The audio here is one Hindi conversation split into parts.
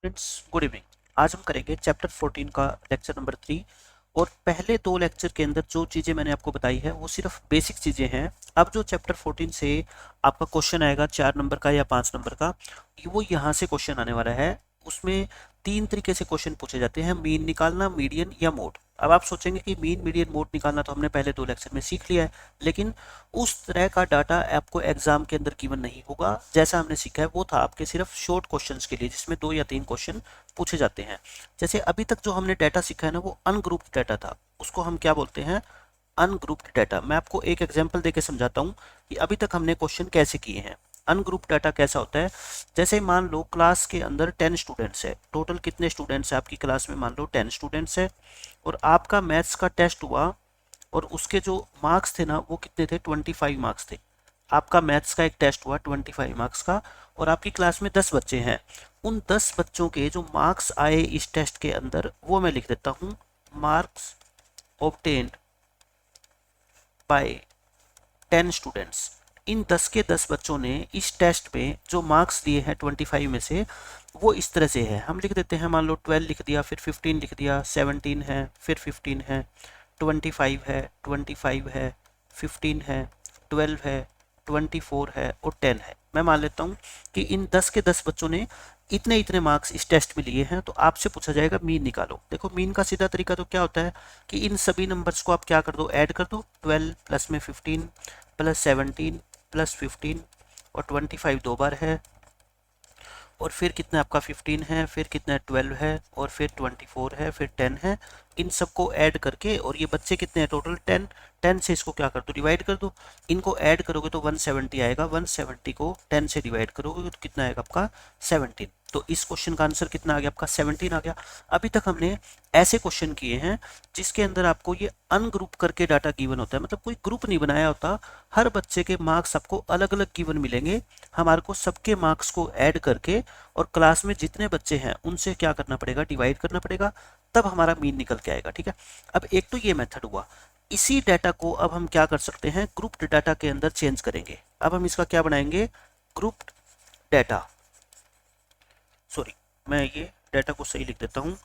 Friends good evening. आज हम करेंगे चैप्टर 14 का लेक्चर नंबर 3। और पहले दो लेक्चर के अंदर जो चीज़ें मैंने आपको बताई है वो सिर्फ बेसिक चीज़ें हैं। अब जो चैप्टर 14 से आपका क्वेश्चन आएगा 4 नंबर का या 5 नंबर का, वो यहाँ से क्वेश्चन आने वाला है। उसमें तीन तरीके से क्वेश्चन पूछे जाते हैं, मीन निकालना, मीडियन या मोड। अब आप सोचेंगे कि मीन मीडियन मोड निकालना तो हमने पहले दो लेक्चर में सीख लिया है, लेकिन उस तरह का डाटा आपको एग्जाम के अंदर गिवन नहीं होगा। जैसा हमने सीखा है वो था आपके सिर्फ शॉर्ट क्वेश्चंस के लिए, जिसमें 2 या 3 क्वेश्चन पूछे जाते हैं। जैसे अभी तक जो हमने डाटा सीखा है ना, वो अनग्रुप्ड डाटा था, उसको हम क्या बोलते हैं, अनग्रुप्ड डाटा। मैं आपको एक एग्जांपल देके समझाता हूँ कि अभी तक हमने क्वेश्चन कैसे किए हैं। अनग्रुप्ड डाटा कैसा होता है, जैसे मान लो क्लास के अंदर 10 स्टूडेंट्स है। टोटल कितने स्टूडेंट्स है आपकी क्लास में, मान लो 10 स्टूडेंट्स है। और आपका मैथ्स का टेस्ट हुआ और उसके जो मार्क्स थे ना वो कितने थे, 25 मार्क्स थे। आपका मैथ्स का एक टेस्ट हुआ 25 मार्क्स का, और आपकी क्लास में 10 बच्चे हैं। उन 10 बच्चों के जो मार्क्स आए इस टेस्ट के अंदर वो मैं लिख देता हूँ, मार्क्स ऑब्टेन्ड बाय 10 स्टूडेंट्स। इन 10 के 10 बच्चों ने इस टेस्ट में जो मार्क्स लिए हैं 25 में से, वो इस तरह से है। हम लिख देते हैं, मान लो 12 लिख दिया, फिर 15 लिख दिया, 17 है, फिर 15 है, 25 है, 25 है, 15 है, 12 है, 24 है और 10 है। मैं मान लेता हूँ कि इन 10 के 10 बच्चों ने इतने इतने मार्क्स इस टेस्ट में लिए हैं। तो आपसे पूछा जाएगा मीन निकालो। देखो मीन का सीधा तरीका तो क्या होता है कि इन सभी नंबर्स को आप क्या कर दो, ऐड कर दो। 12 प्लस में 15 प्लस 17 प्लस 15 और 25 दो बार है, और फिर कितना आपका 15 है, फिर कितना 12 है, और फिर 24 है, फिर 10 है। इन सबको ऐड करके, और ये बच्चे कितने हैं टोटल 10, 10 से इसको क्या कर दो, डिवाइड कर दो। इनको ऐड करोगे तो 170 आएगा, 170 को 10 से डिवाइड करोगे तो कितना आएगा आपका 17। तो इस क्वेश्चन का आंसर कितना आ गया आपका 17 आ गया। अभी तक हमने ऐसे क्वेश्चन किए हैं जिसके अंदर आपको ये अनग्रुप करके डाटा गिवन होता है, मतलब कोई ग्रुप नहीं बनाया होता। हर बच्चे के मार्क्स आपको अलग अलग गिवन मिलेंगे। हमारे को सबके मार्क्स को ऐड करके और क्लास में जितने बच्चे हैं उनसे क्या करना पड़ेगा, डिवाइड करना पड़ेगा, तब हमारा मीन निकल के आएगा। ठीक है, अब एक तो ये मेथड हुआ। इसी डाटा को अब हम क्या कर सकते हैं, ग्रुप्ड डाटा के अंदर चेंज करेंगे। अब हम इसका क्या बनाएंगे, ग्रुप्ड डाटा। सॉरी, मैं ये डाटा को सही लिख देता हूँ।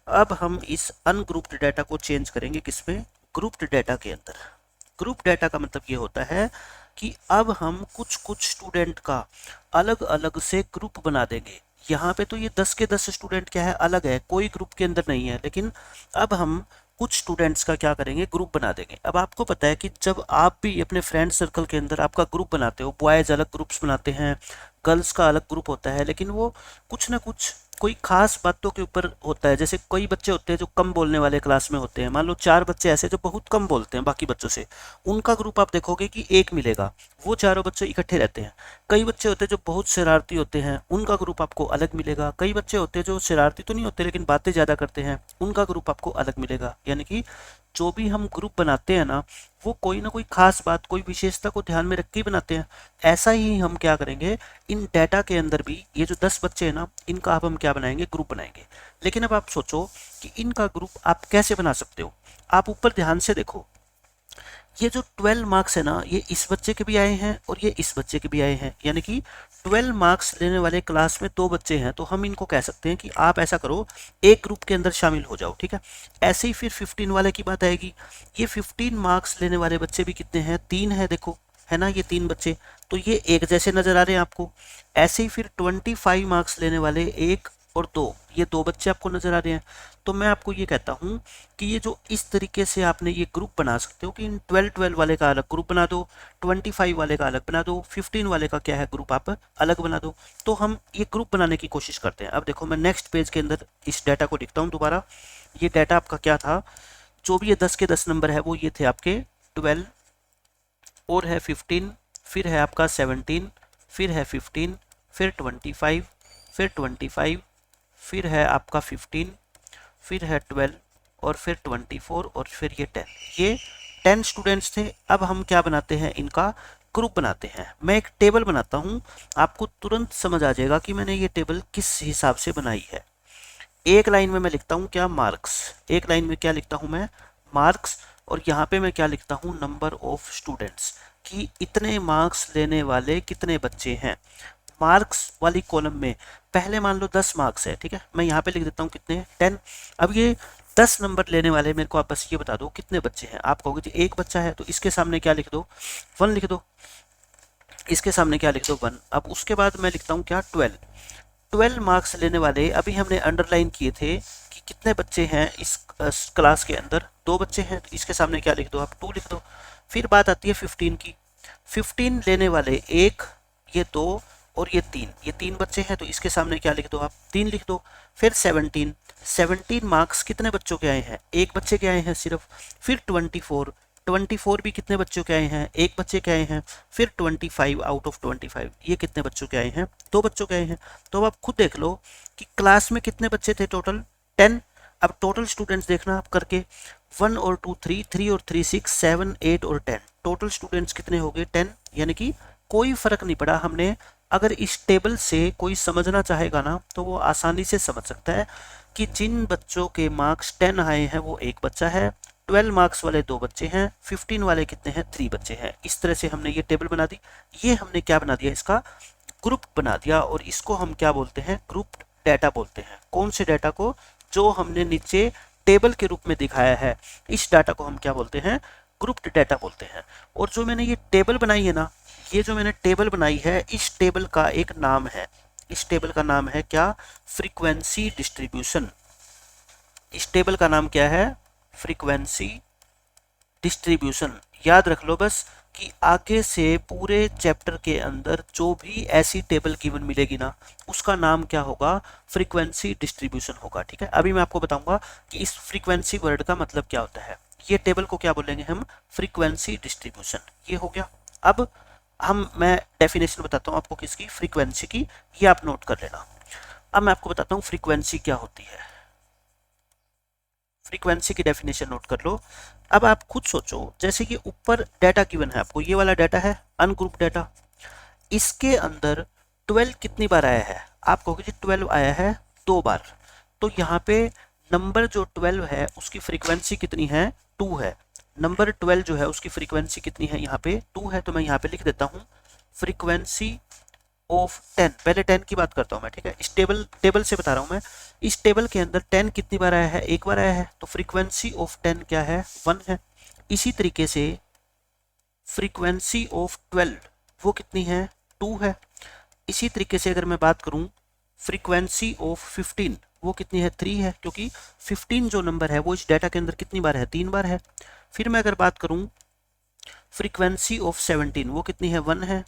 अब हम इस अनग्रुप्ड डाटा को चेंज करेंगे किसमें, ग्रुप्ड डाटा के अंदर। ग्रुप डाटा का मतलब ये होता है कि अब हम कुछ कुछ स्टूडेंट का अलग अलग से ग्रुप बना देंगे। यहाँ पे तो ये 10 के 10 स्टूडेंट क्या है, अलग है, कोई ग्रुप के अंदर नहीं है, लेकिन अब हम कुछ स्टूडेंट्स का क्या करेंगे, ग्रुप बना देंगे। अब आपको पता है कि जब आप भी अपने फ्रेंड सर्कल के अंदर आपका ग्रुप बनाते हो, बॉयज़ अलग ग्रुप्स बनाते हैं, गर्ल्स का अलग ग्रुप होता है, लेकिन वो कुछ ना कुछ कोई खास बातों के ऊपर होता है। जैसे कोई बच्चे होते हैं जो कम बोलने वाले क्लास में होते हैं, मान लो 4 बच्चे ऐसे जो बहुत कम बोलते हैं बाकी बच्चों से, उनका ग्रुप आप देखोगे कि एक मिलेगा, वो चारों बच्चे इकट्ठे रहते हैं। कई बच्चे होते हैं जो बहुत शरारती होते हैं, उनका ग्रुप आपको अलग मिलेगा। कई बच्चे होते हैं जो शरारती तो नहीं होते लेकिन बातें ज़्यादा करते हैं, उनका ग्रुप आपको अलग मिलेगा। यानी कि जो भी हम ग्रुप बनाते हैं ना, वो कोई ना कोई खास बात, कोई विशेषता को ध्यान में रख के ही बनाते हैं। ऐसा ही हम क्या करेंगे, इन डाटा के अंदर भी ये जो 10 बच्चे हैं ना, इनका अब हम क्या बनाएंगे, ग्रुप बनाएंगे। लेकिन अब आप सोचो कि इनका ग्रुप आप कैसे बना सकते हो। आप ऊपर ध्यान से देखो, ये जो 12 मार्क्स है ना, ये इस बच्चे के भी आए हैं और ये इस बच्चे के भी आए हैं। यानी कि 12 मार्क्स लेने वाले क्लास में 2 बच्चे हैं, तो हम इनको कह सकते हैं कि आप ऐसा करो, एक ग्रुप के अंदर शामिल हो जाओ। ठीक है, ऐसे ही फिर 15 वाले की बात आएगी। ये 15 मार्क्स लेने वाले बच्चे भी कितने हैं, 3 है, देखो है ना, ये 3 बच्चे, तो ये एक जैसे नजर आ रहे हैं आपको। ऐसे ही फिर 25 मार्क्स लेने वाले 1 और 2, ये 2 बच्चे आपको नजर आ रहे हैं। तो मैं आपको ये कहता हूँ कि ये जो इस तरीके से आपने ये ग्रुप बना सकते हो कि इन 12 वाले का अलग ग्रुप बना दो, 25 वाले का अलग बना दो, 15 वाले का क्या है ग्रुप आप अलग बना दो। तो हम ये ग्रुप बनाने की कोशिश करते हैं। अब देखो, मैं नेक्स्ट पेज के अंदर इस डाटा को लिखता हूँ दोबारा। ये डाटा आपका क्या था, जो भी ये 10 के 10 नंबर है वो ये थे आपके 12, और है 15, फिर है आपका 17, फिर है 15, फिर 25, फिर 25, फिर है आपका 15, फिर है 12, और फिर 24, और फिर ये 10। ये 10 स्टूडेंट्स थे। अब हम क्या बनाते हैं, इनका ग्रुप बनाते हैं। मैं एक टेबल बनाता हूँ, आपको तुरंत समझ आ जाएगा कि मैंने ये टेबल किस हिसाब से बनाई है। एक लाइन में मैं लिखता हूँ क्या, मार्क्स। एक लाइन में क्या लिखता हूँ मैं, मार्क्स। और यहाँ पे मैं क्या लिखता हूँ, नंबर ऑफ स्टूडेंट्स, कि इतने मार्क्स लेने वाले कितने बच्चे हैं। मार्क्स वाली कॉलम में पहले मान लो 10 मार्क्स है, ठीक है, मैं यहाँ पे लिख देता हूँ कितने हैं 10। अब ये 10 नंबर लेने वाले मेरे को आप बस ये बता दो कितने बच्चे हैं। आप कहोगे जी एक बच्चा है, तो इसके सामने क्या लिख दो, 1 लिख दो, इसके सामने क्या लिख दो 1। अब उसके बाद मैं लिखता हूँ क्या 12 मार्क्स लेने वाले अभी हमने अंडरलाइन किए थे कि कितने बच्चे हैं इस क्लास के अंदर, 2 बच्चे हैं, तो इसके सामने क्या लिख दो आप 2 लिख दो। फिर बात आती है 15 की, 15 लेने वाले 1, ये 2 और ये 3, ये 3 बच्चे हैं, तो इसके सामने क्या लिख दो आप 3 लिख दो। फिर 17 मार्क्स कितने बच्चों के आए हैं, एक बच्चे के आए हैं सिर्फ। फिर 24 भी कितने बच्चों के आए हैं, एक बच्चे के आए हैं। फिर 25 आउट ऑफ 25 ये कितने बच्चों के आए हैं, 2 बच्चों के आए हैं। तो अब आप खुद देख लो कि क्लास में कितने बच्चे थे टोटल 10। अब टोटल स्टूडेंट्स देखना आप करके 1 और 2 3 और 3 6 7 8 और 10, टोटल स्टूडेंट्स कितने हो गए 10। यानी कि कोई फर्क नहीं पड़ा। हमने अगर इस टेबल से कोई समझना चाहेगा ना तो वो आसानी से समझ सकता है कि जिन बच्चों के मार्क्स 10 आए हैं वो एक बच्चा है, 12 मार्क्स वाले 2 बच्चे हैं, 15 वाले कितने हैं 3 बच्चे हैं। इस तरह से हमने ये टेबल बना दी। ये हमने क्या बना दिया, इसका ग्रुप बना दिया, और इसको हम क्या बोलते हैं, ग्रुप डाटा बोलते हैं। कौन से डाटा को, जो हमने नीचे टेबल के रूप में दिखाया है, इस डाटा को हम क्या बोलते हैं, ग्रुप्ड डाटा बोलते हैं। और जो मैंने ये टेबल बनाई है ना, ये जो मैंने टेबल बनाई है, इस टेबल का एक नाम है, इस टेबल का नाम है क्या, फ्रीक्वेंसी डिस्ट्रीब्यूशन। इस टेबल का नाम क्या है, फ्रीक्वेंसी डिस्ट्रीब्यूशन। याद रख लो बस कि आगे से पूरे चैप्टर के अंदर जो भी ऐसी टेबल गिवन मिलेगी ना, उसका नाम क्या होगा, फ्रीक्वेंसी डिस्ट्रीब्यूशन होगा। ठीक है, अभी मैं आपको बताऊंगा कि इस फ्रीक्वेंसी वर्ड का मतलब क्या होता है। ये टेबल को क्या बोलेंगे हम, फ्रीक्वेंसी डिस्ट्रीब्यूशन। ये हो गया। अब मैं डेफिनेशन बताता हूँ आपको किसकी, फ्रीक्वेंसी की, ये आप नोट कर लेना। अब मैं आपको बताता हूँ फ्रीक्वेंसी क्या होती है। फ्रीक्वेंसी की डेफिनेशन नोट कर लो। अब आप खुद सोचो, जैसे कि ऊपर डाटा गिवन है आपको, ये वाला डाटा है अनग्रुप डाटा, इसके अंदर 12 कितनी बार आया है, आप कहोगे जी 12 आया है 2 बार। तो यहाँ पे नंबर जो 12 है उसकी फ्रीक्वेंसी कितनी है, 2 है। नंबर 12 जो है उसकी फ्रीक्वेंसी कितनी है, यहाँ पे 2 है। तो मैं यहाँ पे लिख देता हूँ फ्रीक्वेंसी ऑफ 10। पहले 10 की बात करता हूँ मैं, ठीक है, इस टेबल से बता रहा हूँ मैं। इस टेबल के अंदर 10 कितनी बार आया है, एक बार आया है, तो फ्रीक्वेंसी ऑफ 10 क्या है, 1 है। इसी तरीके से फ्रीक्वेंसी ऑफ 12 वो कितनी है, 2 है। इसी तरीके से अगर मैं बात करूं फ्रीक्वेंसी ऑफ 15 वो कितनी है, 3 है, क्योंकि 15 जो नंबर है वो इस डाटा के अंदर कितनी बार है, 3 बार है। फिर मैं अगर बात करूं फ्रीक्वेंसी ऑफ 17 वो कितनी है, 1 है।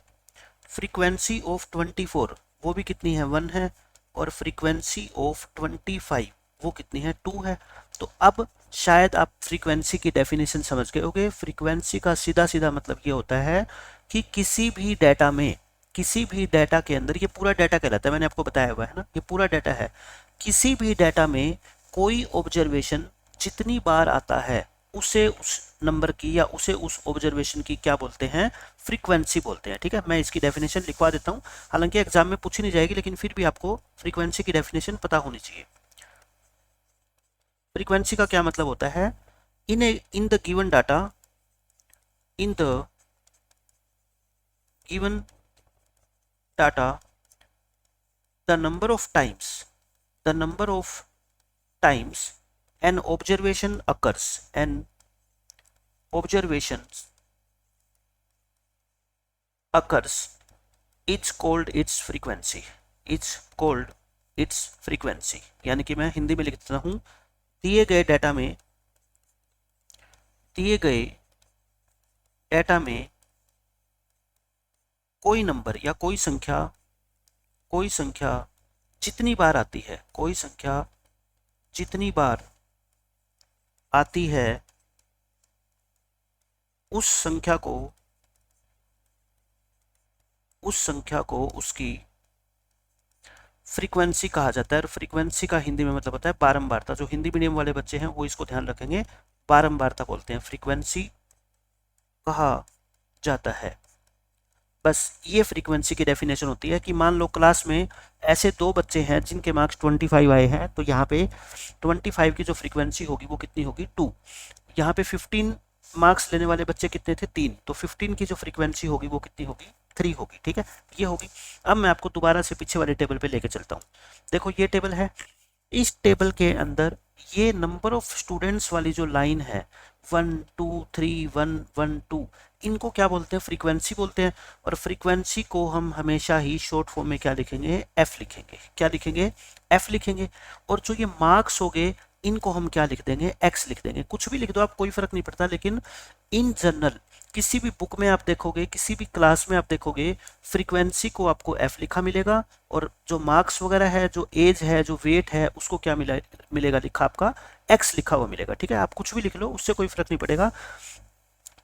फ्रीक्वेंसी ऑफ 24 वो भी कितनी है, 1 है। और फ्रीक्वेंसी ऑफ 25 वो कितनी है, 2 है। तो अब शायद आप फ्रीक्वेंसी की डेफिनेशन समझ गए होंगे। फ्रीक्वेंसी का सीधा सीधा मतलब ये होता है कि किसी भी डाटा में, किसी भी डाटा के अंदर, ये पूरा डाटा कहलाता है, मैंने आपको बताया हुआ है ना, ये पूरा डाटा है। किसी भी डाटा में कोई ऑब्जर्वेशन जितनी बार आता है उसे उस नंबर की या उसे उस ऑब्जर्वेशन की क्या बोलते हैं, फ्रीक्वेंसी बोलते हैं। ठीक है, मैं इसकी डेफिनेशन लिखवा देता हूँ, हालांकि एग्जाम में पूछी नहीं जाएगी, लेकिन फिर भी आपको फ्रीक्वेंसी की डेफिनेशन पता होनी चाहिए। फ्रीक्वेंसी का क्या मतलब होता है, in the given data, in the given data the number of times an observation occurs, an observation occurs is called its frequency, is called its frequency। यानी कि मैं हिंदी में लिख देता हूं, दिए गए डाटा में कोई नंबर या कोई संख्या जितनी बार आती है, कोई संख्या जितनी बार आती है उस संख्या को उसकी फ्रीक्वेंसी कहा जाता है। और फ्रीक्वेंसी का हिंदी में मतलब होता है बारंबारता। जो हिंदी मीडियम वाले बच्चे हैं वो इसको ध्यान रखेंगे, बारंबारता बोलते हैं, फ्रीक्वेंसी कहा जाता है। बस ये फ्रीक्वेंसी की डेफिनेशन होती है कि मान लो क्लास में ऐसे 2 बच्चे हैं जिनके मार्क्स 25 आए हैं, तो यहाँ पे 25 की जो फ्रीक्वेंसी होगी वो कितनी होगी, 2। यहाँ पे 15 मार्क्स लेने वाले बच्चे कितने थे 3, तो 15 की जो फ्रीक्वेंसी होगी वो कितनी होगी 3 होगी, ठीक है, ये होगी। अब मैं आपको दोबारा से पीछे वाले टेबल पे लेके चलता हूँ। देखो ये टेबल है, इस टेबल के अंदर ये नंबर ऑफ स्टूडेंट्स वाली जो लाइन है 1 2 3 1 1 2, इनको क्या बोलते हैं, फ्रीक्वेंसी बोलते हैं। और फ्रीक्वेंसी को हम हमेशा ही शॉर्ट फॉर्म में क्या लिखेंगे, एफ लिखेंगे। क्या लिखेंगे, एफ लिखेंगे। और जो ये मार्क्स हो गए इनको हम क्या लिख देंगे, एक्स लिख देंगे। कुछ भी लिख दो आप, कोई फर्क नहीं पड़ता, लेकिन इन जनरल किसी भी बुक में आप देखोगे, किसी भी क्लास में आप देखोगे, फ्रीक्वेंसी को आपको एफ लिखा मिलेगा, और जो मार्क्स वगैरह है, जो एज है, जो वेट है, उसको क्या मिलेगा लिखा, आपका एक्स लिखा हुआ मिलेगा, ठीक है। आप कुछ भी लिख लो, उससे कोई फर्क नहीं पड़ेगा।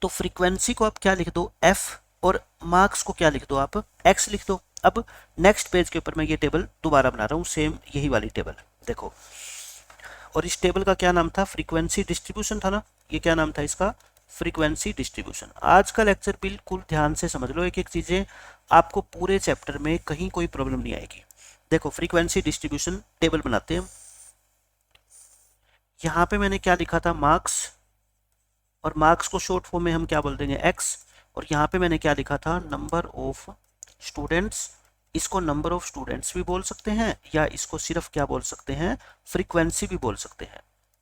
तो फ्रीक्वेंसी को आप क्या लिख दो, एफ, और मार्क्स को क्या लिख दो, आप एक्स लिख दो। अब नेक्स्ट पेज के ऊपर मैं ये टेबल दोबारा बना रहा हूँ, सेम यही वाली टेबल देखो। और इस टेबल का क्या नाम था, फ्रीक्वेंसी डिस्ट्रीब्यूशन था ना, ये क्या नाम था इसका, फ्रीक्वेंसी डिस्ट्रीब्यूशन। आज का लेक्चर बिल्कुल ध्यान से समझ लो, एक एक चीजें, आपको पूरे चैप्टर में कहीं कोई प्रॉब्लम नहीं आएगी। देखो फ्रीक्वेंसी डिस्ट्रीब्यूशन टेबल बनाते हैं। यहाँ पे मैंने क्या लिखा था, मार्क्स, और मार्क्स को शॉर्ट फॉर्म में हम क्या बोल देंगे, एक्स। और यहाँ पे मैंने क्या लिखा था, नंबर ऑफ स्टूडेंट्स। इसको नंबर ऑफ स्टूडेंट्स भी बोल सकते हैं, या इसको सिर्फ क्या बोल सकते हैं, फ्रीक्वेंसी भी बोल सकते हैं।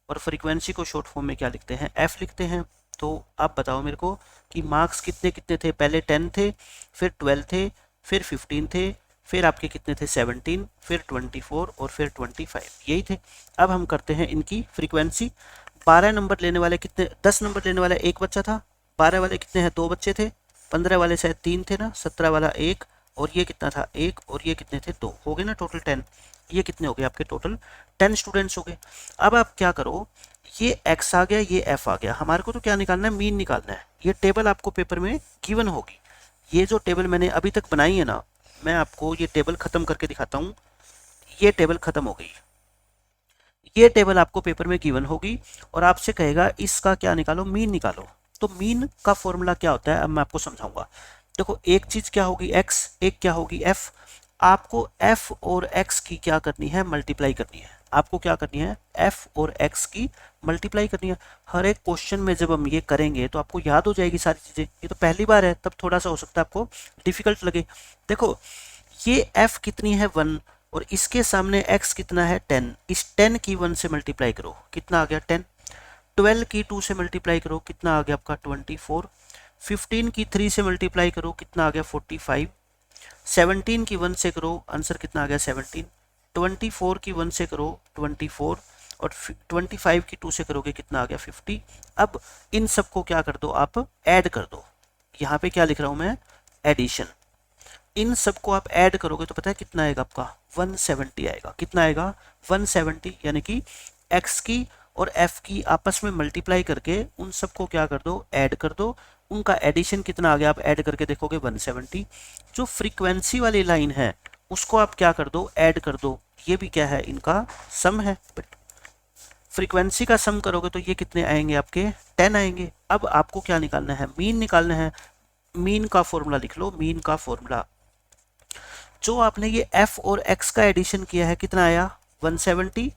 और फ्रीक्वेंसी को शॉर्ट फॉर्म में क्या लिखते हैं, एफ लिखते हैं। तो आप बताओ मेरे को कि मार्क्स कितने कितने थे, पहले 10 थे, फिर 12 थे, फिर 15 थे, फिर आपके कितने थे 17, फिर 24 और फिर 25, यही थे। अब हम करते हैं इनकी फ्रीक्वेंसी। 12 नंबर लेने वाले कितने, 10 नंबर लेने वाला एक बच्चा था, 12 वाले कितने हैं, 2 बच्चे थे, 15 वाले शायद 3 थे ना, 17 वाला 1, और ये कितना था 1, और ये कितने थे 2, हो गए ना टोटल 10। ये कितने हो गए आपके, टोटल 10 स्टूडेंट्स हो गए। अब आप क्या करो, ये x आ गया, ये f आ गया, हमारे को तो क्या निकालना है, मीन निकालना है। ये टेबल आपको पेपर में गिवन होगी। ये जो टेबल मैंने अभी तक बनाई है ना, मैं आपको ये टेबल खत्म करके दिखाता हूँ। ये टेबल खत्म हो गई, ये टेबल आपको पेपर में गिवन होगी, और आपसे कहेगा इसका क्या निकालो, मीन निकालो। तो मीन का फॉर्मूला क्या होता है, अब मैं आपको समझाऊंगा। देखो एक चीज क्या होगी x, एक क्या होगी f। आपको f और x की क्या करनी है, मल्टीप्लाई करनी है। आपको क्या करनी है, f और x की मल्टीप्लाई करनी है। हर एक क्वेश्चन में जब हम ये करेंगे तो आपको याद हो जाएगी सारी चीजें। ये तो पहली बार है, तब थोड़ा सा हो सकता है आपको डिफिकल्ट लगे। देखो ये f कितनी है 1, और इसके सामने x कितना है 10। इस 10 की 1 से मल्टीप्लाई करो, कितना आ गया 10। 12 की 2 से मल्टीप्लाई करो, कितना आ गया आपका 24। 15 की 3 से मल्टीप्लाई करो, कितना आ गया 45। 17 की 1 से करो, आंसर कितना आ गया 17। 24 की 1 से करो 24, और 25 की 2 से करोगे, कितना आ गया 50। अब इन सबको क्या कर दो, आप ऐड कर दो। यहाँ पे क्या लिख रहा हूँ मैं, एडिशन। इन सबको आप ऐड करोगे तो पता है कितना आएगा आपका, 170 आएगा। कितना आएगा 170, यानी कि x की और f की आपस में मल्टीप्लाई करके उन सबको क्या कर दो, ऐड कर दो। उनका एडिशन कितना आ गया, आप ऐड करके देखोगे 170। जो फ्रीक्वेंसी वाली लाइन है उसको आप क्या कर दो, ऐड कर दो। ये भी क्या है, इनका सम है। फ्रीक्वेंसी का सम करोगे तो ये कितने आएंगे आपके, 10 आएंगे। अब आपको क्या निकालना है, मीन निकालना है। मीन का फॉर्मूला लिख लो, मीन का फॉर्मूला। जो आपने ये f और x का एडिशन किया है कितना आया 170,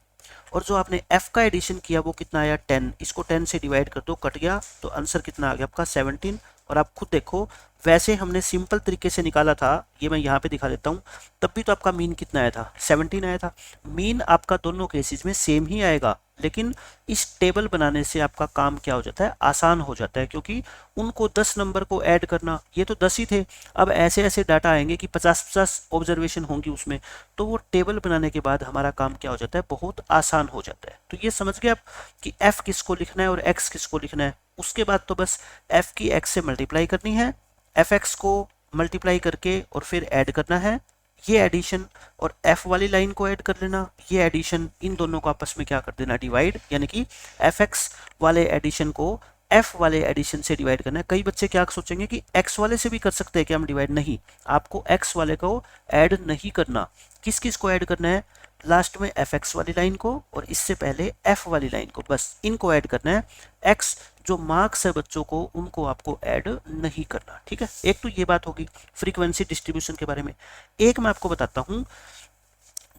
और जो आपने f का एडिशन किया वो कितना आया 10। इसको 10 से डिवाइड कर दो, कट गया, तो आंसर कितना आ गया आपका 17। और आप खुद देखो, वैसे हमने सिंपल तरीके से निकाला था, ये मैं यहाँ पे दिखा देता हूँ, तब भी तो आपका मीन कितना आया था 17 आया था। मीन आपका दोनों केसेस में सेम ही आएगा, लेकिन इस टेबल बनाने से आपका काम क्या हो जाता है, आसान हो जाता है। क्योंकि उनको 10 नंबर को ऐड करना, ये तो 10 ही थे, अब ऐसे ऐसे डाटा आएंगे कि 50-50 ऑब्जर्वेशन होंगी उसमें, तो वो टेबल बनाने के बाद हमारा काम क्या हो जाता है, बहुत आसान हो जाता है। तो ये समझ गए आप कि f किसको लिखना है और x किसको लिखना है। उसके बाद तो बस f की x से मल्टीप्लाई करनी है, fx को मल्टीप्लाई करके और फिर ऐड करना है, ये एडिशन, और f वाली लाइन को ऐड कर लेना, ये एडिशन। इन दोनों को आपस में क्या कर देना, डिवाइड, यानी कि fx वाले एडिशन को f वाले एडिशन से डिवाइड करना है। कई बच्चे क्या सोचेंगे कि x वाले से भी कर सकते हैं क्या हम डिवाइड, नहीं, आपको x वाले को ऐड नहीं करना। किस किस को ऐड करना है, लास्ट में fx वाली लाइन को, और इससे पहले f वाली लाइन को, बस इनको ऐड करना है। x जो मार्क्स है बच्चों को, उनको आपको ऐड नहीं करना, ठीक है। एक तो ये बात होगी फ्रीक्वेंसी डिस्ट्रीब्यूशन के बारे में। एक मैं आपको बताता हूँ,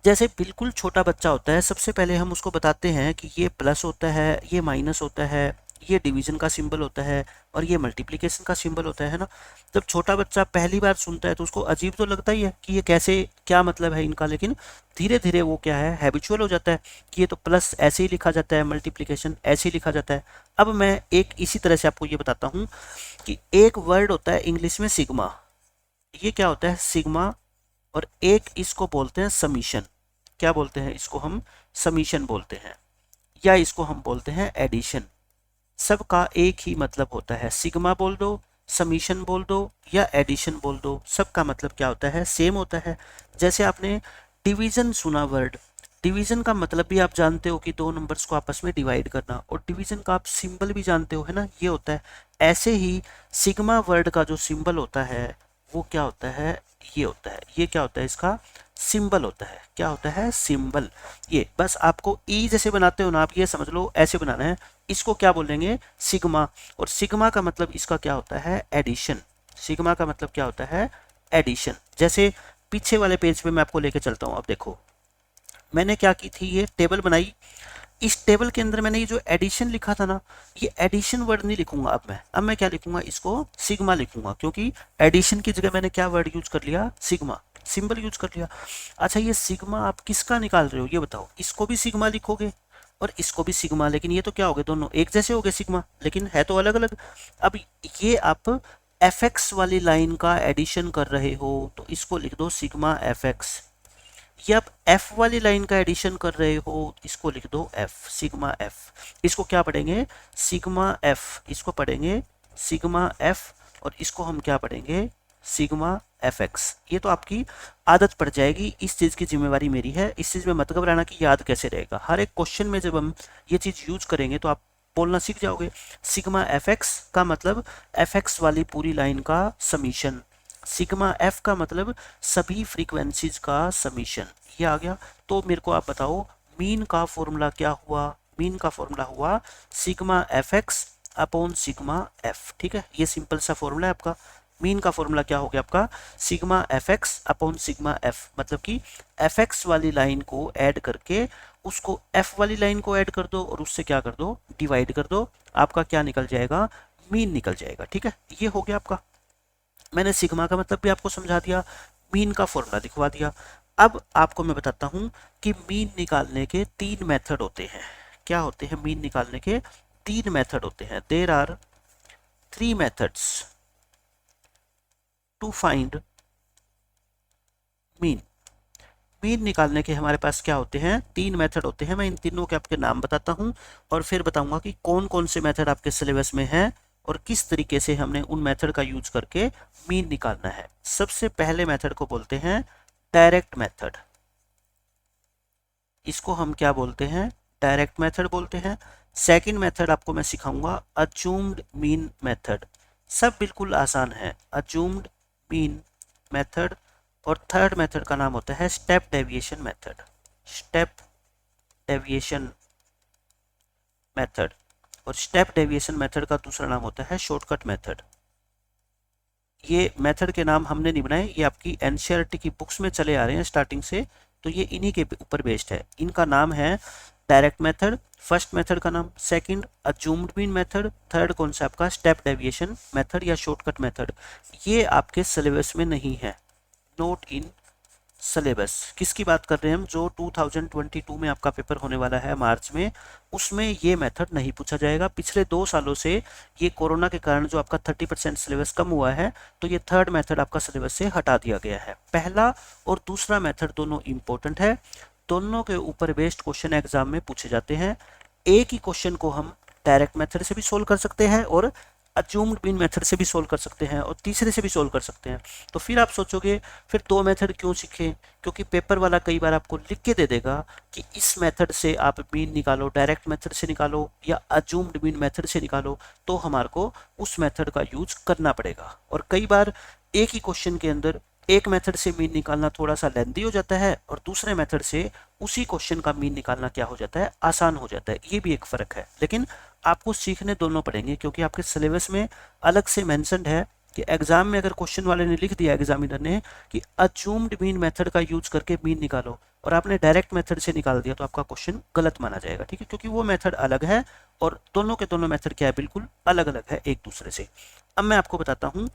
जैसे बिल्कुल छोटा बच्चा होता है, सबसे पहले हम उसको बताते हैं कि ये प्लस होता है, ये माइनस होता है, ये डिवीजन का सिंबल होता है और ये मल्टीप्लिकेशन का सिंबल होता है ना। जब छोटा बच्चा पहली बार सुनता है तो उसको अजीब तो लगता ही है कि ये कैसे, क्या मतलब है इनका, लेकिन धीरे धीरे वो क्या है, हैबिचुअल हो जाता है कि ये तो प्लस ऐसे ही लिखा जाता है, मल्टीप्लिकेशन ऐसे ही लिखा जाता है। अब मैं एक इसी तरह से आपको ये बताता हूँ कि एक वर्ड होता है इंग्लिश में सिग्मा, ये क्या होता है सिग्मा, और एक इसको बोलते हैं समीशन। क्या बोलते हैं इसको हम, समीशन बोलते हैं, या इसको हम बोलते हैं एडिशन। सबका एक ही मतलब होता है, सिग्मा बोल दो, समीशन बोल दो या एडिशन बोल दो, सबका मतलब क्या होता है, सेम होता है। जैसे आपने डिवीजन सुना वर्ड, डिवीजन का मतलब भी आप जानते हो कि दो नंबर्स को आपस में डिवाइड करना, और डिवीजन का आप सिंबल भी जानते हो, है ना, ये होता है। ऐसे ही सिग्मा वर्ड का जो सिंबल होता है वो क्या होता है, ये होता है, ये क्या होता है, इसका सिंबल होता है। क्या होता है, सिंबल। ये बस आपको ई जैसे बनाते हो ना, आप ये समझ लो ऐसे बनाना है। इसको क्या बोलेंगे, सिग्मा, और सिग्मा का मतलब इसका क्या होता है, एडिशन। सिग्मा का मतलब क्या होता है, एडिशन। जैसे पीछे वाले पेज पे मैं आपको लेके चलता हूँ। अब देखो मैंने क्या की थी, ये टेबल बनाई, इस टेबल के अंदर मैंने ये जो एडिशन लिखा था ना, ये एडिशन वर्ड नहीं लिखूंगा अब मैं क्या लिखूंगा, इसको सिग्मा लिखूंगा, क्योंकि एडिशन की जगह मैंने क्या वर्ड यूज कर लिया, सिग्मा, सिंबल यूज कर लिया। अच्छा ये सिग्मा आप किसका निकाल रहे हो, ये बताओ। इसको भी सिग्मा लिखोगे और इसको भी सिग्मा, लेकिन ये तो क्या हो गए, दोनों एक जैसे हो गए सिग्मा, लेकिन है तो अलग अलग। अब ये आप एफ वाली लाइन का एडिशन कर रहे हो तो इसको लिख दो सिग्मा एफ, ये आप एफ वाली लाइन का एडिशन कर रहे हो, इसको लिख दो एफ, सिग्मा एफ। इसको क्या पढ़ेंगे, सिग्मा एफ, इसको पढ़ेंगे सिग्मा एफ, और इसको हम क्या पढ़ेंगे, सिग्मा एफ एक्स। ये तो आपकी आदत पड़ जाएगी, इस चीज़ की जिम्मेवारी मेरी है, इस चीज़ में मत घबराना कि याद कैसे रहेगा। हर एक क्वेश्चन में जब हम ये चीज़ यूज करेंगे तो आप बोलना सीख जाओगे। सिग्मा एफ एक्स का मतलब एफ एक्स वाली पूरी लाइन का समीशन, सिग्मा एफ का मतलब सभी फ्रीक्वेंसीज का समीशन, ये आ गया। तो मेरे को आप बताओ मीन का फॉर्मूला क्या हुआ, मीन का फॉर्मूला हुआ sigma F X upon sigma F, ठीक है, ये सिंपल सा फॉर्मूला है आपका। मीन का फॉर्मूला क्या हो गया आपका, sigma F X upon sigma F, मतलब कि एफ एक्स वाली लाइन को ऐड करके उसको एफ वाली लाइन को ऐड कर दो और उससे क्या कर दो, डिवाइड कर दो, आपका क्या निकल जाएगा, मीन निकल जाएगा, ठीक है। ये हो गया आपका, मैंने सिग्मा का मतलब भी आपको समझा दिया, मीन का फॉर्मूला दिखवा दिया। अब आपको मैं बताता हूं कि मीन निकालने के तीन मेथड होते हैं। क्या होते हैं, मीन निकालने के तीन मेथड होते हैं। There are 3 methods to find mean. Mean निकालने के हमारे पास क्या होते हैं, 3 मेथड होते हैं। मैं इन तीनों के आपके नाम बताता हूं और फिर बताऊंगा कि कौन कौन से मेथड आपके सिलेबस में है और किस तरीके से हमने उन मेथड का यूज करके मीन निकालना है। सबसे पहले मेथड को बोलते हैं डायरेक्ट मेथड, इसको हम क्या बोलते हैं, डायरेक्ट मेथड बोलते हैं। सेकंड मेथड आपको मैं सिखाऊंगा अज्यूम्ड मीन मेथड, सब बिल्कुल आसान है, अज्यूम्ड मीन मेथड। और थर्ड मेथड का नाम होता है step deviation method, step deviation method. और स्टेप डेविएशन मेथड का दूसरा नाम होता है शॉर्टकट मेथड। ये मेथड के नाम हमने नहीं बनाए, ये आपकी एनसीईआरटी की बुक्स में चले आ रहे हैं स्टार्टिंग से, तो ये इन्हीं के ऊपर बेस्ड है। इनका नाम है डायरेक्ट मेथड, फर्स्ट मेथड का नाम, second assumed mean method, third कौन सा आपका स्टेप डेविएशन मेथड या शॉर्टकट मेथड। ये आपके सिलेबस में नहीं है, नोट इन सिलेबस। किसकी बात कर रहे हैं हम, जो 2022 में आपका पेपर होने वाला है मार्च में, उसमें ये मेथड नहीं पूछा जाएगा। पिछले 2 सालों से ये कोरोना के कारण जो आपका 30% सिलेबस कम हुआ है, तो ये थर्ड मेथड आपका सिलेबस से हटा दिया गया है। पहला और दूसरा मेथड दोनों इंपॉर्टेंट है, दोनों के ऊपर बेस्ड क्वेश्चन एग्जाम में पूछे जाते हैं। एक ही क्वेश्चन को हम डायरेक्ट मेथड से भी सोल्व कर सकते हैं और अज्यूम्ड मीन मेथड से भी सोल्व कर सकते हैं और तीसरे से भी सोल्व कर सकते हैं। तो फिर आप सोचोगे फिर 2 मेथड क्यों सीखें, क्योंकि पेपर वाला कई बार आपको लिख के दे देगा कि इस मेथड से आप मीन निकालो, डायरेक्ट मेथड से निकालो या अज्यूम्ड मीन मेथड से निकालो, तो हमारे को उस मेथड का यूज करना पड़ेगा। और कई बार एक ही क्वेश्चन के अंदर एक मेथड से मीन निकालना थोड़ा सा लेंदी हो जाता है और दूसरे मेथड से उसी क्वेश्चन का मीन निकालना क्या हो जाता है, आसान हो जाता है। ये भी एक फर्क है, लेकिन आपको सीखने दोनों पड़ेंगे, क्योंकि आपके सिलेबस में अलग से मेंशन्ड है कि एग्जाम में अगर क्वेश्चन वाले ने लिख दिया एग्जामिनर ने कि अज्यूम्ड मीन मेथड का यूज करके मीन निकालो, और आपने डायरेक्ट मेथड से निकाल दिया तो आपका क्वेश्चन गलत माना जाएगा, ठीक है, क्योंकि वो मेथड अलग है और दोनों के दोनों मेथड क्या है, बिल्कुल अलग अलग है एक दूसरे से। अब मैं आपको बताता हूँ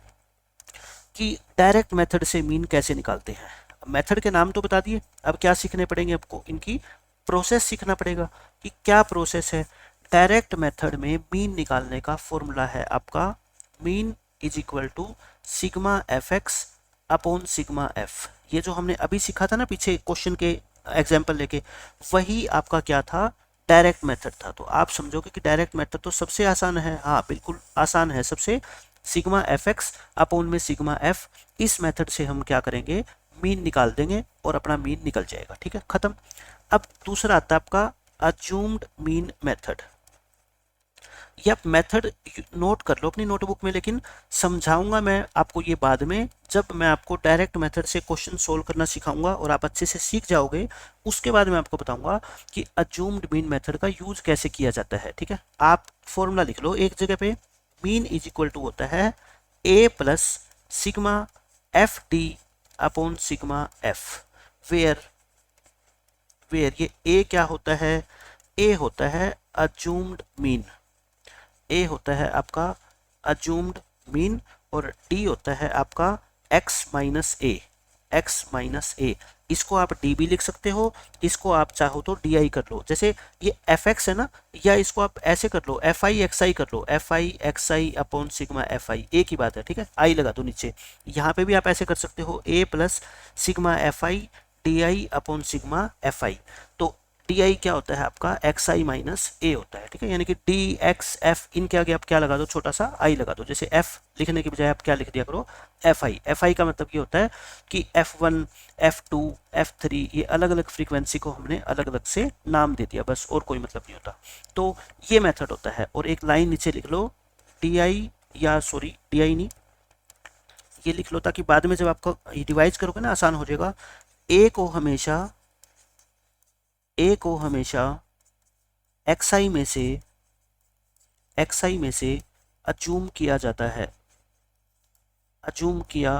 कि डायरेक्ट मेथड से मीन कैसे निकालते हैं। मेथड के नाम तो बता दिए, अब क्या सीखने पड़ेंगे आपको, इनकी प्रोसेस सीखना पड़ेगा कि क्या प्रोसेस है। डायरेक्ट मेथड में मीन निकालने का फॉर्मूला है आपका mean is equal to sigma F X upon sigma F. ये जो हमने अभी सीखा था ना पीछे क्वेश्चन के एग्जाम्पल लेके, वही आपका क्या था, डायरेक्ट मेथड था। तो आप समझोगे कि डायरेक्ट मेथड तो सबसे आसान है, हाँ बिल्कुल आसान है सबसे, सिग्मा एफ एक्स अपॉन में सिग्मा एफ। इस मेथड से हम क्या करेंगे, मीन निकाल देंगे और अपना मीन निकल जाएगा, ठीक है, खत्म। अब दूसरा आता है आपका अज्यूम्ड मीन मेथड। ये आप मेथड नोट कर लो अपनी नोटबुक में, लेकिन समझाऊंगा मैं आपको ये बाद में, जब मैं आपको डायरेक्ट मेथड से क्वेश्चन सोल्व करना सिखाऊंगा और आप अच्छे से सीख जाओगे, उसके बाद मैं आपको बताऊंगा कि अज्यूम्ड मीन मेथड का यूज कैसे किया जाता है, ठीक है। आप फॉर्मूला लिख लो एक जगह पे, मीन इज इक्वल टू होता है A plus sigma F D upon sigma F, where ये ए क्या होता है, ए होता है अज्यूम्ड मीन, ए होता है आपका अज्यूम्ड मीन और डी होता है आपका एक्स माइनस ए, एक्स माइनस ए। इसको आप डी भी लिख सकते हो, इसको आप चाहो तो डी आई कर लो, जैसे ये एफ एक्स है ना, या इसको आप ऐसे कर लो एफ आई एक्स आई कर लो, F I X I upon sigma F I, एक ही बात है, ठीक है, आई लगा दो नीचे। यहाँ पे भी आप ऐसे कर सकते हो A plus sigma F I D I upon sigma F I. तो डी आई क्या होता है आपका एक्स आई माइनस ए होता है, ठीक है, यानी कि डी एक्स एफ, इनके आगे आप क्या लगा दो, छोटा सा आई लगा दो। जैसे एफ लिखने की बजाय आप क्या लिख दिया करो, एफ आई। एफ आई का मतलब ये होता है कि F one F two F three, ये अलग अलग फ्रीक्वेंसी को हमने अलग अलग से नाम दे दिया, बस, और कोई मतलब नहीं होता। तो ये मेथड होता है, और एक लाइन नीचे लिख लो डी आई, या सॉरी डी आई नहीं, ये लिख लो ताकि बाद में जब आपको डिवाइज करोगे ना आसान हो जाएगा। ए को हमेशा एक्स आई में से अज्यूम किया जाता है, अज्यूम किया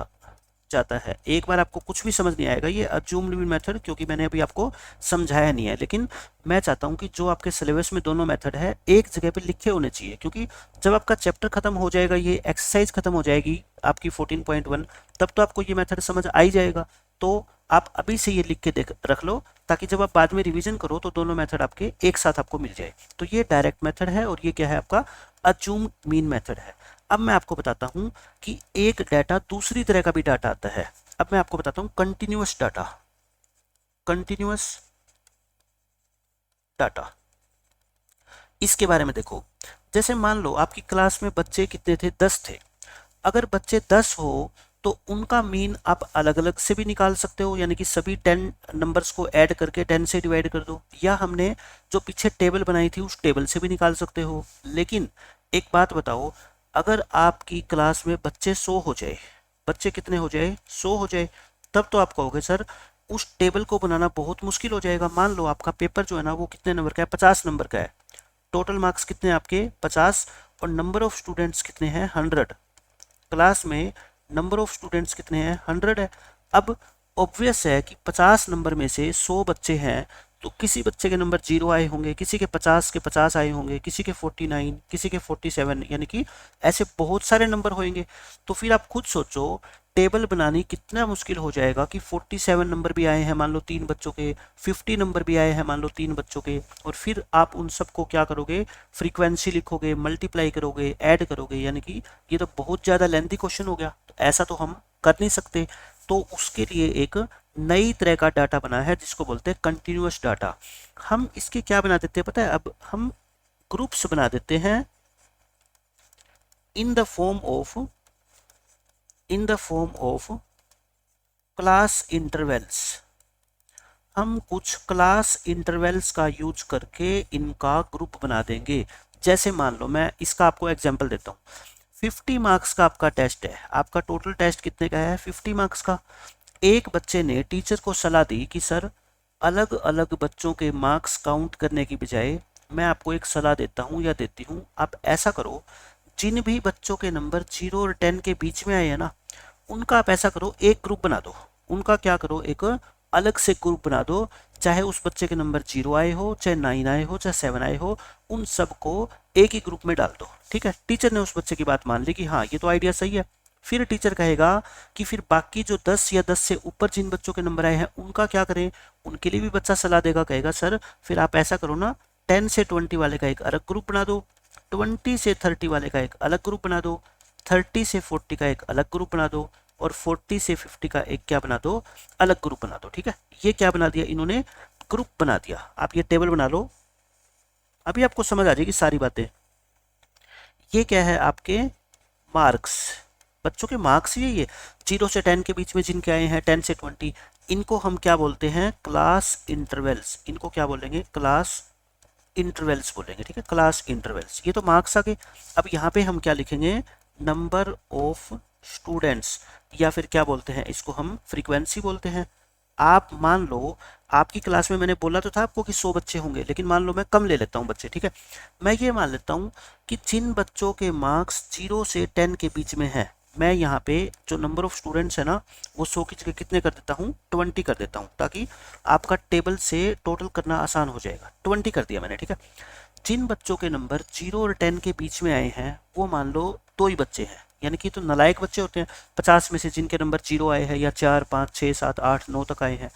जाता है। एक बार आपको कुछ भी समझ नहीं आएगा ये अज्यूम्ड मेथड, क्योंकि मैंने अभी आपको समझाया नहीं है, लेकिन मैं चाहता हूं कि जो आपके सिलेबस में दोनों मेथड है एक जगह पे लिखे होने चाहिए, क्योंकि जब आपका चैप्टर खत्म हो जाएगा, ये एक्सरसाइज खत्म हो जाएगी आपकी 14.1, तब तो आपको ये मेथड समझ आ ही जाएगा। तो आप अभी से ये लिख के रख लो, ताकि जब आप बाद में रिवीजन करो तो दोनों मेथड आपके एक साथ आपको मिल जाए। तो ये डायरेक्ट मेथड है और ये क्या है आपका अज्यूम्ड मीन मेथड है। अब मैं आपको बताता हूं कि एक डाटा दूसरी तरह का भी डाटा आता है। अब मैं आपको बताता हूं कंटिन्यूअस डाटा, कंटिन्यूअस डाटा, इसके बारे में देखो। जैसे मान लो आपकी क्लास में बच्चे कितने थे, 10 थे। अगर बच्चे 10 हो तो उनका मीन आप अलग अलग से भी निकाल सकते हो, यानी कि सभी 10 नंबर्स को ऐड करके 10 से डिवाइड कर दो, या हमने जो पीछे टेबल बनाई थी उस टेबल से भी निकाल सकते हो। लेकिन एक बात बताओ, अगर आपकी क्लास में बच्चे 100 हो जाए, बच्चे कितने हो जाए, 100 हो जाए, तब तो आप कहोगे सर उस टेबल को बनाना बहुत मुश्किल हो जाएगा। मान लो आपका पेपर जो है ना वो कितने नंबर का है, 50 नंबर का है, टोटल मार्क्स कितने आपके 50, और नंबर ऑफ स्टूडेंट्स कितने हैं 100, क्लास में नंबर ऑफ स्टूडेंट्स कितने हैं 100 है। अब ऑब्वियस है कि 50 नंबर में से 100 बच्चे हैं, तो किसी बच्चे के नंबर 0 आए होंगे, किसी के 50 आए होंगे, किसी के 49, किसी के 47, यानी कि ऐसे बहुत सारे नंबर होंगे। तो फिर आप खुद सोचो टेबल बनानी कितना मुश्किल हो जाएगा कि 47 नंबर भी आए हैं मान लो 3 बच्चों के, 50 नंबर भी आए हैं मान लो 3 बच्चों के, और फिर आप उन सबको क्या करोगे, फ्रीक्वेंसी लिखोगे, मल्टीप्लाई करोगे, ऐड करोगे, यानी कि ये तो बहुत ज़्यादा लेंथी क्वेश्चन हो गया। तो ऐसा तो हम कर नहीं सकते। तो उसके लिए एक नई तरह का डाटा बना है जिसको बोलते हैं कंटिन्यूअस डाटा। हम इसके क्या बना देते हैं पता है, अब हम ग्रुप्स बना देते हैं in the form of class intervals. हम कुछ क्लास इंटरवल्स का यूज करके इनका ग्रुप बना देंगे। जैसे मान लो मैं इसका आपको एग्जांपल देता हूँ, 50 मार्क्स का आपका टेस्ट है, आपका टोटल टेस्ट कितने का है 50 मार्क्स का। एक बच्चे ने टीचर को सलाह दी कि सर अलग अलग बच्चों के मार्क्स काउंट करने की बजाय मैं आपको एक सलाह देता हूँ या देती हूँ, आप ऐसा करो जिन भी बच्चों के नंबर 0 और 10 के बीच में आए हैं ना, उनका आप ऐसा करो एक ग्रुप बना दो, उनका क्या करो एक अलग से ग्रुप बना दो, चाहे उस बच्चे के नंबर 0 आए हो, चाहे 9 आए हो, चाहे 7 आए हो, उन सबको एक ही ग्रुप में डाल दो। ठीक है, टीचर ने उस बच्चे की बात मान ली कि हाँ ये तो आइडिया सही है। फिर टीचर कहेगा कि फिर बाकी जो 10 या 10 से ऊपर जिन बच्चों के नंबर आए हैं उनका क्या करें, उनके लिए भी बच्चा सलाह देगा, कहेगा सर फिर आप ऐसा करो ना, 10 से 20 वाले का एक अलग ग्रुप बना दो, 20 से 30 वाले का एक अलग ग्रुप बना दो, 30 से 40 का एक अलग ग्रुप बना दो, और 40 से 50 का एक क्या बना दो, अलग ग्रुप बना दो। ठीक है, ये क्या बना दिया इन्होंने, ग्रुप बना दिया। आप ये टेबल बना लो, अभी आपको समझ आ जाएगी सारी बातें। ये क्या है आपके मार्क्स, बच्चों के मार्क्स यही है 0 से 10 के बीच में जिनके आए हैं, 10 से 20, इनको हम क्या बोलते हैं, क्लास इंटरवल्स। इनको क्या बोलेंगे, क्लास इंटरवल्स बोलेंगे। ठीक है, क्लास इंटरवल्स, ये तो मार्क्स आ गए। अब यहाँ पे हम क्या लिखेंगे, नंबर ऑफ स्टूडेंट्स, या फिर क्या बोलते हैं इसको हम फ्रीक्वेंसी बोलते हैं। आप मान लो आपकी क्लास में, मैंने बोला तो था आपको कि 100 बच्चे होंगे, लेकिन मान लो मैं कम ले लेता हूँ बच्चे। ठीक है, मैं ये मान लेता हूँ कि जिन बच्चों के मार्क्स 0 से 10 के बीच में है, मैं यहाँ पे जो नंबर ऑफ स्टूडेंट्स है ना, वो 100 की जगह कितने कर देता हूँ, 20 कर देता हूँ, ताकि आपका टेबल से टोटल करना आसान हो जाएगा। 20 कर दिया मैंने। ठीक है, जिन बच्चों के नंबर 0 और 10 के बीच में आए हैं वो मान लो 2 ही बच्चे हैं, यानी कि तो नालायक बच्चे होते हैं 50 में से जिनके नंबर 0 आए हैं, या 4 5 6 7 8 9 तक आए हैं,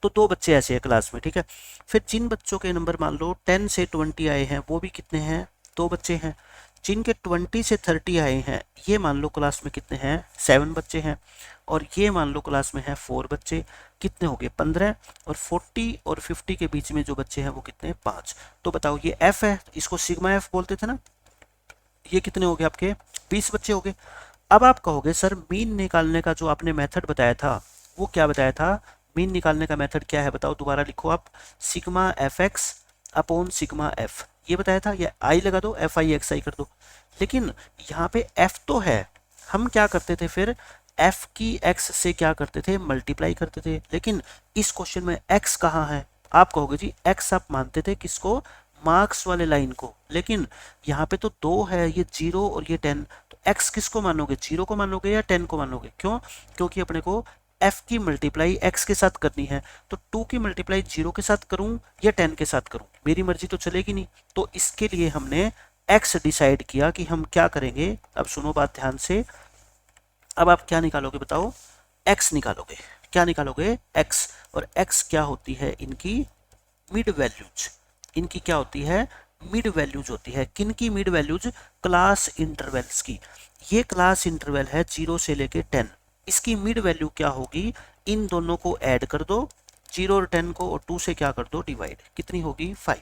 तो 2 बच्चे ऐसे हैं क्लास में। ठीक है, फिर जिन बच्चों के नंबर मान लो 10 से 20 आए हैं वो भी कितने हैं, 2 बच्चे हैं। जिनके 20 से 30 आए हैं ये मान लो क्लास में कितने हैं, 7 बच्चे हैं। और ये मान लो क्लास में है 4 बच्चे, कितने हो गए, 15। और 40 और 50 के बीच में जो बच्चे हैं वो कितने, 5। तो बताओ ये एफ है, इसको सिग्मा एफ बोलते थे ना, ये कितने हो गए आपके, 20 बच्चे हो गए। अब आप कहोगे सर मीन निकालने का जो आपने मेथड बताया था वो क्या बताया था, मीन निकालने का मेथड क्या है बताओ, दोबारा लिखो आप, sigma F X upon sigma F, ये बताया था। या आई लगा दो, एफ आई एक्स आई कर दो। लेकिन यहाँ पे एफ तो है, हम क्या करते थे फिर, एफ की एक्स से क्या करते थे, मल्टीप्लाई करते थे। लेकिन इस क्वेश्चन में एक्स कहाँ है, आप कहोगे जी एक्स आप मानते थे किसको, मार्क्स वाले लाइन को, लेकिन यहाँ पे तो 2 है, ये 0 और ये 10, तो एक्स किसको मानोगे, 0 को मानोगे या 10 को मानोगे, क्यों, क्योंकि अपने को f की मल्टीप्लाई x के साथ करनी है। तो 2 की मल्टीप्लाई 0 के साथ करूं या 10 के साथ करूं, मेरी मर्जी तो चलेगी नहीं। तो इसके लिए हमने x डिसाइड किया कि हम क्या करेंगे। अब सुनो बात ध्यान से, अब आप क्या निकालोगे बताओ, x निकालोगे, क्या निकालोगे, x। और x क्या होती है, इनकी मिड वैल्यूज, इनकी क्या होती है, मिड वैल्यूज होती है। किन की मिड वैल्यूज, क्लास इंटरवल्स की। ये क्लास इंटरवल है 0 से लेके 10, इसकी मिड वैल्यू क्या होगी, इन दोनों को ऐड कर दो, 0 और 10 को, और 2 से क्या कर दो डिवाइड, कितनी होगी 5।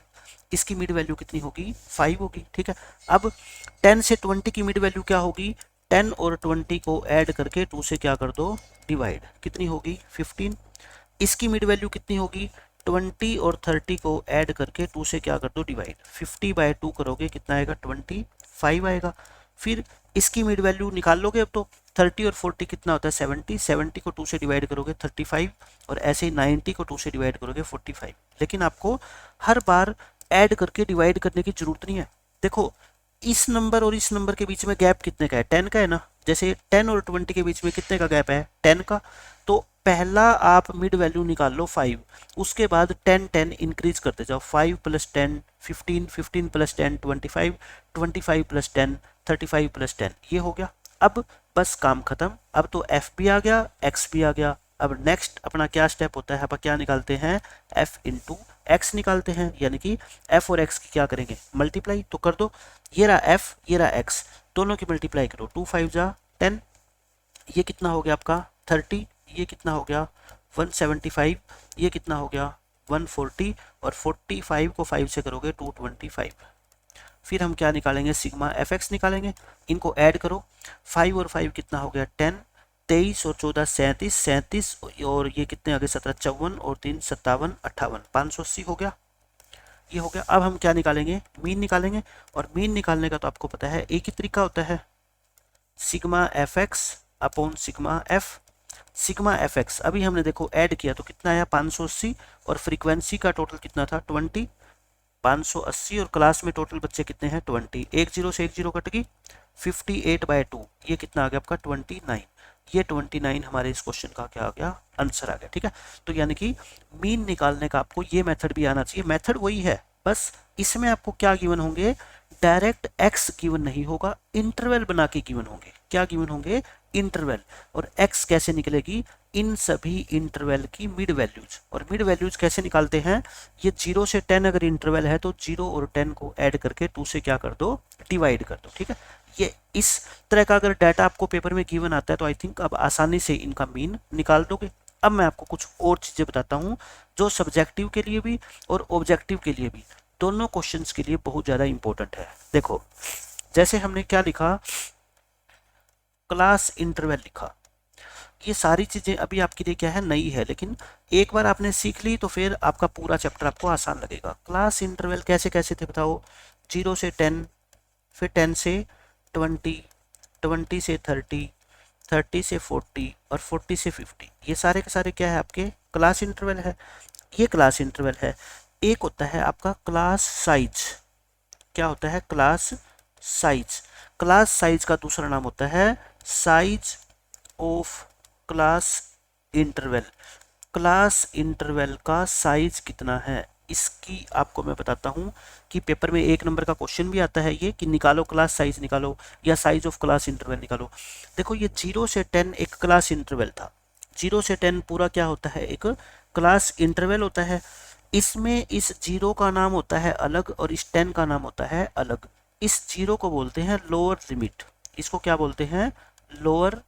इसकी मिड वैल्यू कितनी होगी, 5 होगी। ठीक है, अब 10 से 20 की मिड वैल्यू क्या होगी, 10 और 20 को ऐड करके 2 से क्या कर दो डिवाइड, कितनी होगी 15। इसकी मिड वैल्यू कितनी होगी, 20 और 30 को ऐड करके 2 से क्या कर दो डिवाइड, 50/2 करोगे कितना आएगा, 25 आएगा। फिर इसकी मिड वैल्यू निकाल लोगे अब तो, 30 और 40 कितना होता है 70, 70 को 2 से डिवाइड करोगे 35, और ऐसे ही 90 को 2 से डिवाइड करोगे 45। लेकिन आपको हर बार ऐड करके डिवाइड करने की जरूरत नहीं है। देखो इस नंबर और इस नंबर के बीच में गैप कितने का है, 10 का है ना, जैसे 10 और 20 के बीच में कितने का गैप है, 10 का। तो पहला आप मिड वैल्यू निकाल लो 5, उसके बाद 10 10 इंक्रीज करते जाओ, 5 + 10 15, 15 + 10 25, 25 + 10 35 + 10, ये हो गया। अब बस काम खत्म, अब तो f भी आ गया, x भी आ गया। अब नेक्स्ट अपना क्या स्टेप होता है, अपन क्या निकालते हैं, f × x निकालते हैं, यानी कि f और x की क्या करेंगे, मल्टीप्लाई। तो कर दो, ये रहा f, ये रहा x, दोनों की मल्टीप्लाई करो, 2 5 जा 10, ये कितना हो गया आपका 30, ये कितना हो गया 175, ये कितना हो गया 140, और 45 को 5 से करोगे 225। फिर हम क्या निकालेंगे, सिग्मा एफ एक्स निकालेंगे, इनको ऐड करो, 5 और 5 कितना हो गया 10, 23 और 14 37, 37 और ये कितने आ गए 17 54 और 3 57 58, 580 हो गया, ये हो गया। अब हम क्या निकालेंगे, मीन निकालेंगे। और मीन निकालने का तो आपको पता है एक ही तरीका होता है, sigma F X upon sigma F. Sigma F x अभी हमने देखो ऐड किया तो कितना आया 580, और फ्रीक्वेंसी का टोटल कितना था 20, 580, और क्लास में टोटल बच्चे कितने हैं 20, एक 0 से एक 0 कट गई, 58/2, ये कितना आ गया आपका 29। ये 29 हमारे इस क्वेश्चन का क्या आ गया, आंसर आ गया। ठीक है, तो यानी कि मीन निकालने का आपको ये मेथड भी आना चाहिए। मेथड वही है, बस इसमें आपको क्या गिवन होंगे, डायरेक्ट एक्स गिवन नहीं होगा, इंटरवल बना के गिवन होंगे। क्या गिवन होंगे, इंटरवल। और एक्स कैसे निकलेगी, इन सभी इंटरवल की मिड वैल्यूज। और मिड वैल्यूज कैसे निकालते हैं, ये 0 से 10 अगर इंटरवल है तो 0 और 10 को ऐड करके 2 से क्या कर दो, डिवाइड कर दो। ठीक है, ये इस तरह का अगर डाटा आपको पेपर में गिवन आता है तो आई थिंक अब आसानी से इनका मीन निकाल दोगे। अब मैं आपको कुछ और चीज़ें बताता हूँ जो सब्जेक्टिव के लिए भी और ऑब्जेक्टिव के लिए भी, दोनों क्वेश्चंस के लिए बहुत ज़्यादा इंपॉर्टेंट है। देखो, जैसे हमने क्या लिखा, क्लास इंटरवल लिखा। ये सारी चीज़ें अभी आपके लिए क्या है, नई है, लेकिन एक बार आपने सीख ली तो फिर आपका पूरा चैप्टर आपको आसान लगेगा। क्लास इंटरवल कैसे कैसे थे बताओ, 0 से 10, फिर 10 से 20, 20 से 30, 30 से 40 और 40 से 50। ये सारे के सारे क्या है, आपके क्लास इंटरवल है। ये क्लास इंटरवल है। एक होता है आपका क्लास साइज। क्या होता है, क्लास साइज। क्लास साइज का दूसरा नाम होता है size of class interval. Class interval का साइज कितना है, इसकी आपको मैं बताता हूं कि पेपर में 1 नंबर का क्वेश्चन भी आता है ये, कि निकालो क्लास साइज निकालो या साइज ऑफ क्लास इंटरवल निकालो। देखो, ये 0 से 10 एक क्लास इंटरवल था। 0 से 10 पूरा क्या होता है, एक क्लास इंटरवल होता है। इसमें इस 0 का नाम होता है अलग और इस 10 का नाम होता है अलग। इस 0 को बोलते हैं लोअर लिमिट, इसको क्या बोलते हैं, लोअर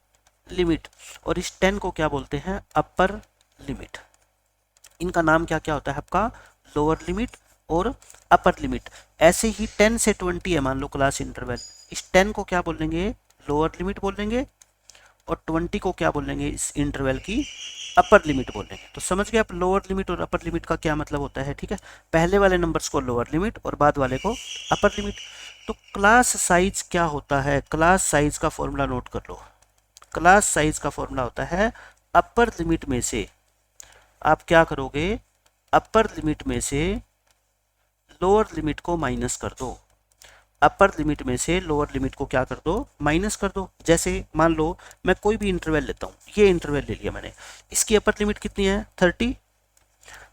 लिमिट। और इस 10 को क्या बोलते हैं, अपर लिमिट। इनका नाम क्या क्या होता है आपका, लोअर लिमिट और अपर लिमिट। ऐसे ही 10 से 20 है मान लो क्लास इंटरवल, इस 10 को क्या बोलेंगे, लोअर लिमिट बोलेंगे, और 20 को क्या बोलेंगे, इस इंटरवल की अपर लिमिट बोलेंगे। तो समझ गए आप लोअर लिमिट और अपर लिमिट का क्या मतलब होता है। ठीक है, पहले वाले नंबर्स को लोअर लिमिट और बाद वाले को अपर लिमिट। तो क्लास साइज क्या होता है, क्लास साइज का फॉर्मूला नोट कर लो। क्लास साइज का फॉर्मूला होता है, अपर लिमिट में से आप क्या करोगे, अपर लिमिट में से लोअर लिमिट को माइनस कर दो। अपर लिमिट में से लोअर लिमिट को क्या कर दो, माइनस कर दो। जैसे मान लो मैं कोई भी इंटरवल लेता हूँ, ये इंटरवल ले लिया मैंने, इसकी अपर लिमिट कितनी है, 30।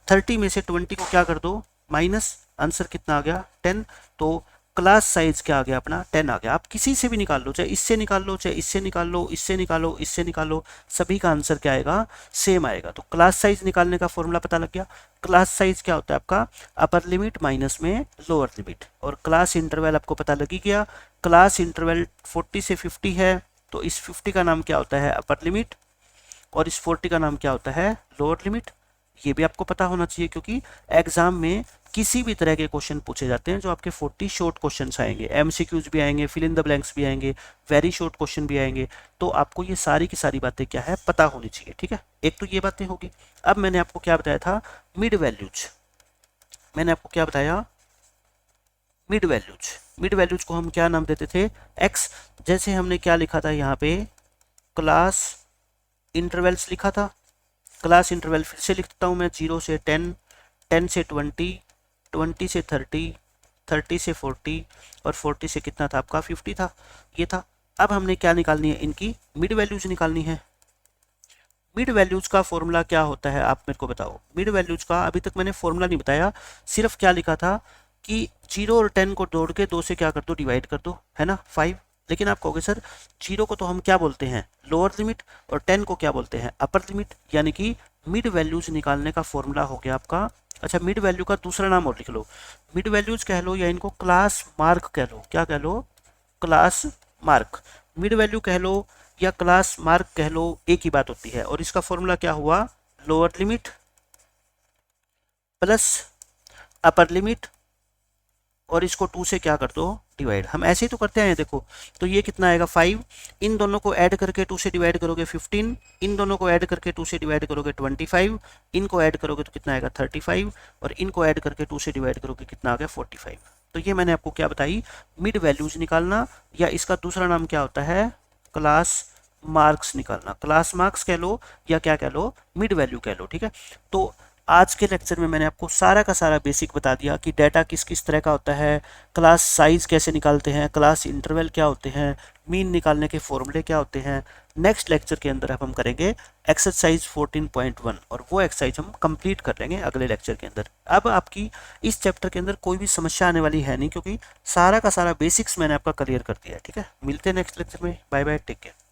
30 में से 20 को क्या कर दो, माइनस। आंसर कितना आ गया, 10। तो क्लास साइज क्या आ गया अपना, 10 आ गया। आप किसी से भी निकाल लो, चाहे इससे निकाल लो, चाहे इससे निकाल लो, इससे निकालो, इससे निकालो, सभी का आंसर क्या आएगा, सेम आएगा। तो क्लास साइज निकालने का फॉर्मूला पता लग गया। क्लास साइज क्या होता है आपका, अपर लिमिट माइनस में लोअर लिमिट। और क्लास इंटरवल आपको पता लग ही गया, क्लास इंटरवल 40 से 50 है, तो इस 50 का नाम क्या होता है, अपर लिमिट, और इस 40 का नाम क्या होता है, लोअर लिमिट। ये भी आपको पता होना चाहिए, क्योंकि एग्जाम में किसी भी तरह के क्वेश्चन पूछे जाते हैं जो आपके 40 शॉर्ट क्वेश्चंस आएंगे, एमसीक्यूज भी आएंगे, फिल इन द ब्लैंक्स भी आएंगे, वेरी शॉर्ट क्वेश्चन भी आएंगे। तो आपको ये सारी की सारी बातें क्या है, पता होनी चाहिए। ठीक है, एक तो ये बातें होगी। अब मैंने आपको क्या बताया था, मिड वैल्यूज। मैंने आपको क्या बताया, मिड वैल्यूज। मिड वैल्यूज को हम क्या नाम देते थे, एक्स। जैसे हमने क्या लिखा था यहाँ पे, क्लास इंटरवल्स लिखा था। क्लास इंटरवल फिर से लिखता हूँ मैं, 0 से 10, 10 से 20, 20 से 30, 30 से 40 और 40 से कितना था आपका, 50 था। ये था। अब हमने क्या निकालनी है, इनकी मिड वैल्यूज निकालनी है। मिड वैल्यूज का फॉर्मूला क्या होता है, आप मेरे को बताओ। मिड वैल्यूज का अभी तक मैंने फॉर्मूला नहीं बताया, सिर्फ क्या लिखा था कि 0 और 10 को जोड़ के 2 से क्या कर दो, डिवाइड कर दो, है ना, 5। लेकिन आप कहोगे सर 0 को तो हम क्या बोलते हैं, लोअर लिमिट, और 10 को क्या बोलते हैं, अपर लिमिट। यानी कि मिड वैल्यूज निकालने का फॉर्मूला हो गया आपका, अच्छा मिड वैल्यू का दूसरा नाम और लिख लो, मिड वैल्यूज कह लो या इनको क्लास मार्क कह लो। क्या कह लो, क्लास मार्क। मिड वैल्यू कह लो या क्लास मार्क कह लो, एक ही बात होती है। और इसका फॉर्मूला क्या हुआ, lower limit plus upper limit, और इसको 2 से क्या कर दो, डिवाइड। हम ऐसे ही तो करते हैं, देखो। तो ये कितना आएगा, 5। इन दोनों को ऐड करके 2 से डिवाइड करोगे 15, इन दोनों को ऐड करके 2 से डिवाइड करोगे 25, इनको ऐड करोगे तो कितना आएगा 35, और इनको ऐड करके 2 से डिवाइड करोगे कितना आ गया 45। तो ये मैंने आपको क्या बताई, मिड वैल्यूज निकालना, या इसका दूसरा नाम क्या होता है, क्लास मार्क्स निकालना। क्लास मार्क्स कह लो या क्या कह लो, मिड वैल्यू कह लो। ठीक है, तो आज के लेक्चर में मैंने आपको सारा का सारा बेसिक बता दिया कि डाटा किस किस तरह का होता है, क्लास साइज कैसे निकालते हैं, क्लास इंटरवल क्या होते हैं, मीन निकालने के फॉर्मूले क्या होते हैं, नेक्स्ट लेक्चर के अंदर अब हम करेंगे एक्सरसाइज 14.1 और वो एक्सरसाइज हम कंप्लीट कर लेंगे अगले लेक्चर के अंदर। अब आपकी इस चैप्टर के अंदर कोई भी समस्या आने वाली है नहीं, क्योंकि सारा का सारा बेसिक्स मैंने आपका क्लियर कर दिया है। ठीक है, मिलते हैं नेक्स्ट लेक्चर में। Bye bye, take care.